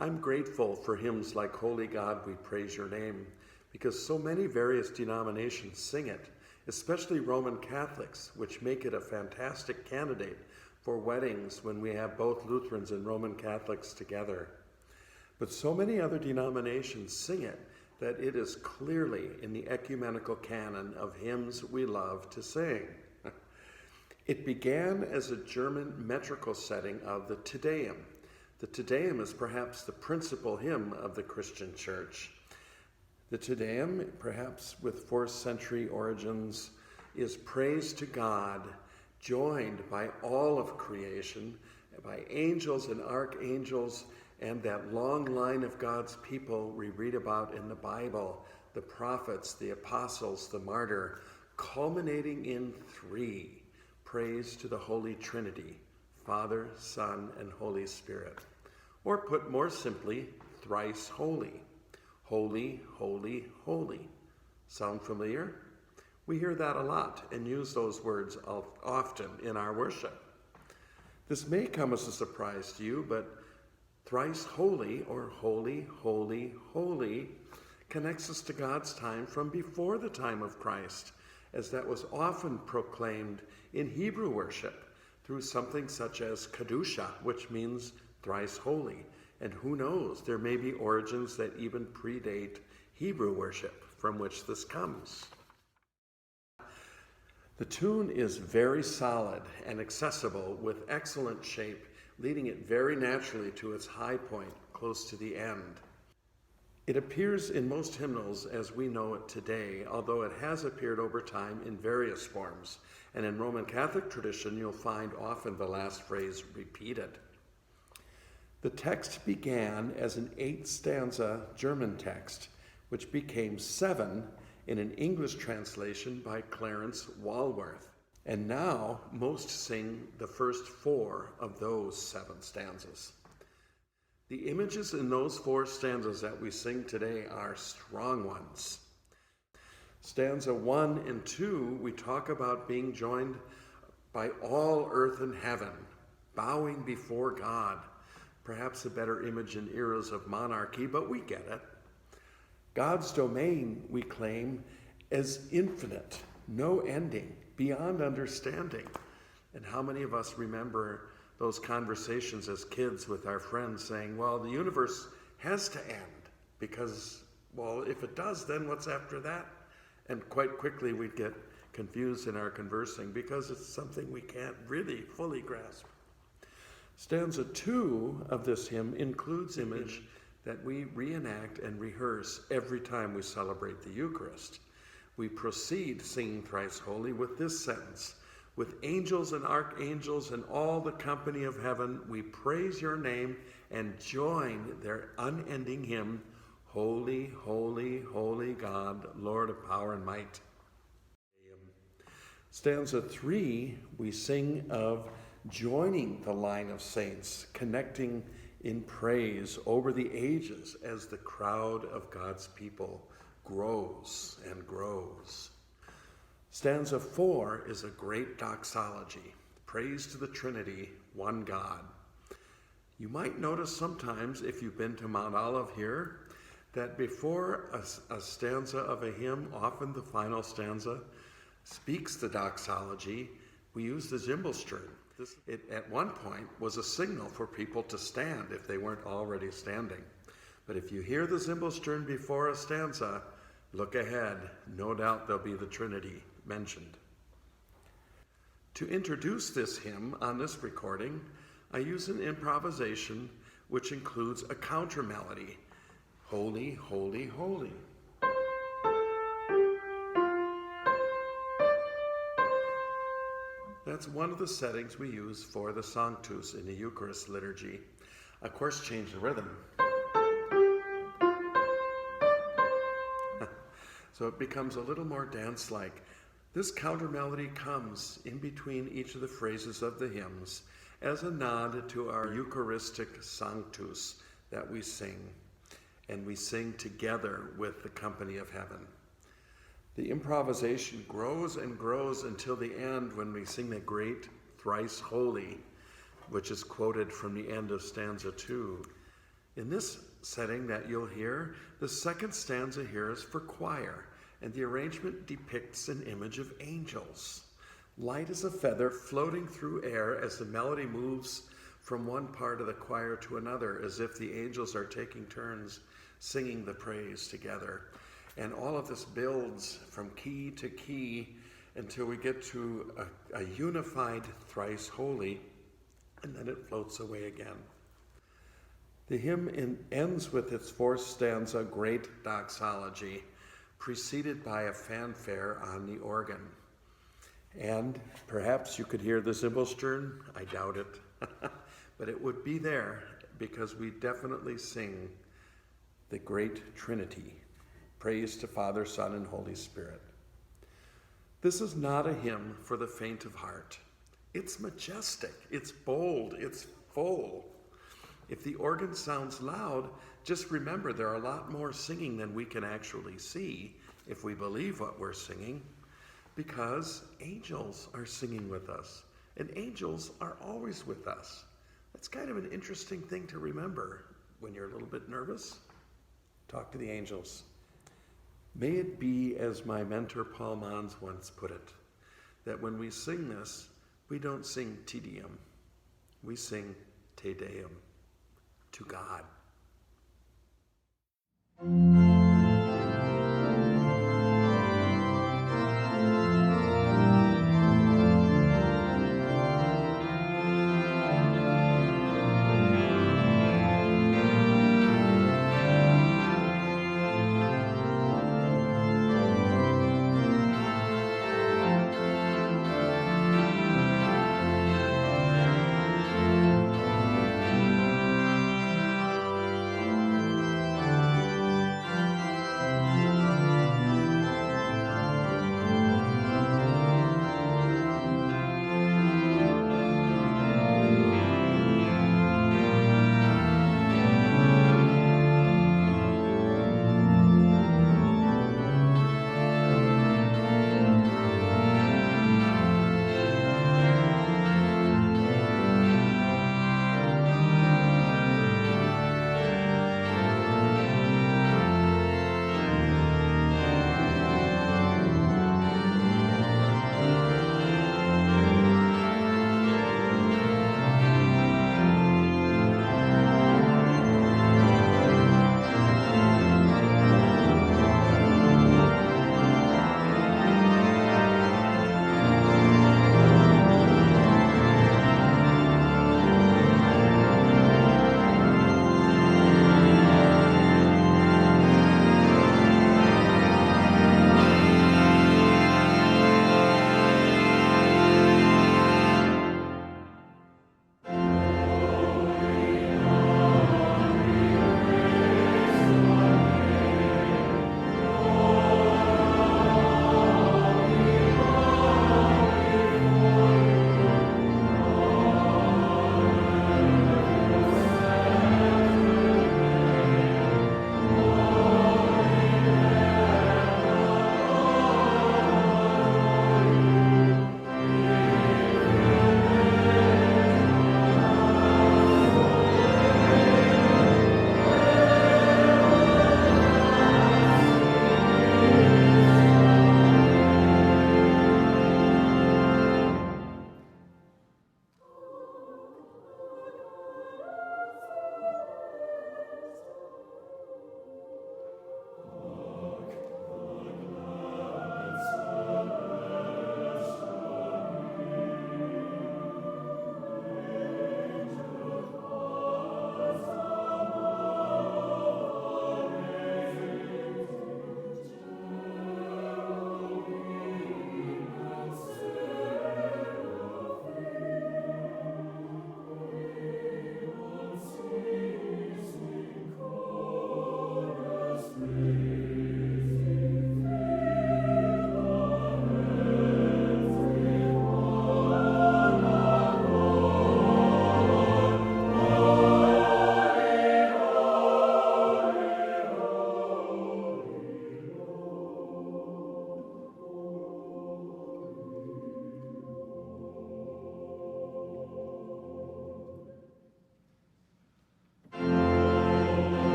I'm grateful for hymns like Holy God, We Praise Your Name, because so many various denominations sing it, especially Roman Catholics, which make it a fantastic candidate for weddings when we have both Lutherans and Roman Catholics together. But so many other denominations sing it that it is clearly in the ecumenical canon of hymns we love to sing. It began as a German metrical setting of the Te Deum. The Te Deum is perhaps the principal hymn of the Christian Church. The Te Deum, perhaps with 4th century origins, is praise to God, joined by all of creation, by angels and archangels, and that long line of God's people we read about in the Bible, the prophets, the apostles, the martyr, culminating in 3, praise to the Holy Trinity, Father, Son, and Holy Spirit. Or put more simply, thrice holy. Holy, holy, holy. Sound familiar? We hear that a lot and use those words often in our worship. This may come as a surprise to you, but thrice holy, or holy, holy, holy, connects us to God's time from before the time of Christ, as that was often proclaimed in Hebrew worship through something such as Kedusha, which means thrice holy. And who knows, there may be origins that even predate Hebrew worship from which this comes. The tune is very solid and accessible with excellent shape, leading it very naturally to its high point, close to the end. It appears in most hymnals as we know it today, although it has appeared over time in various forms. And in Roman Catholic tradition, you'll find often the last phrase repeated. The text began as an 8-stanza German text, which became 7 in an English translation by Clarence Walworth. And now most sing the first 4 of those 7 stanzas. The images in those 4 stanzas that we sing today are strong ones. Stanza 1 and 2, we talk about being joined by all earth and heaven, bowing before God. Perhaps a better image in eras of monarchy, but we get it. God's domain, we claim, is infinite, no ending, beyond understanding. And how many of us remember those conversations as kids with our friends saying, well, the universe has to end because, well, if it does, then what's after that? And quite quickly we'd get confused in our conversing because it's something we can't really fully grasp. Stanza 2 of this hymn includes image that we reenact and rehearse every time we celebrate the Eucharist. We proceed singing thrice holy with this sentence: with angels and archangels and all the company of heaven, we praise your name and join their unending hymn, Holy, holy, holy God, Lord of power and might. Stanza 3, we sing of joining the line of saints, connecting in praise over the ages as the crowd of God's people grows and grows. Stanza 4 is a great doxology, praise to the Trinity, one God. You might notice sometimes, if you've been to Mount Olive here, that before a stanza of a hymn, often the final stanza, speaks the doxology, we use the Zimbelstern. It, at one point, was a signal for people to stand if they weren't already standing. But if you hear the Zimbelstern before a stanza, look ahead. No doubt there'll be the Trinity mentioned. To introduce this hymn on this recording, I use an improvisation which includes a counter melody. Holy, holy, holy. That's one of the settings we use for the Sanctus in the Eucharist liturgy. Of course, change the rhythm. So it becomes a little more dance-like. This counter melody comes in between each of the phrases of the hymns as a nod to our Eucharistic Sanctus that we sing, and we sing together with the company of heaven. The improvisation grows and grows until the end when we sing the great thrice holy, which is quoted from the end of stanza 2. In this setting that you'll hear, the second stanza here is for choir, and the arrangement depicts an image of angels, light as a feather floating through air as the melody moves from one part of the choir to another, as if the angels are taking turns singing the praise together. And all of this builds from key to key until we get to a unified thrice holy, and then it floats away again. The hymn ends with its fourth stanza, Great Doxology, preceded by a fanfare on the organ. And perhaps you could hear the Zimbelstern. I doubt it. But it would be there because we definitely sing the Great Trinity. Praise to Father, Son, and Holy Spirit. This is not a hymn for the faint of heart. It's majestic, it's bold, it's full. If the organ sounds loud, just remember there are a lot more singing than we can actually see if we believe what we're singing, because angels are singing with us, and angels are always with us. That's kind of an interesting thing to remember when you're a little bit nervous. Talk to the angels. May it be as my mentor Paul Mons once put it, that when we sing this, we don't sing Te Deum, we sing Te Deum to God.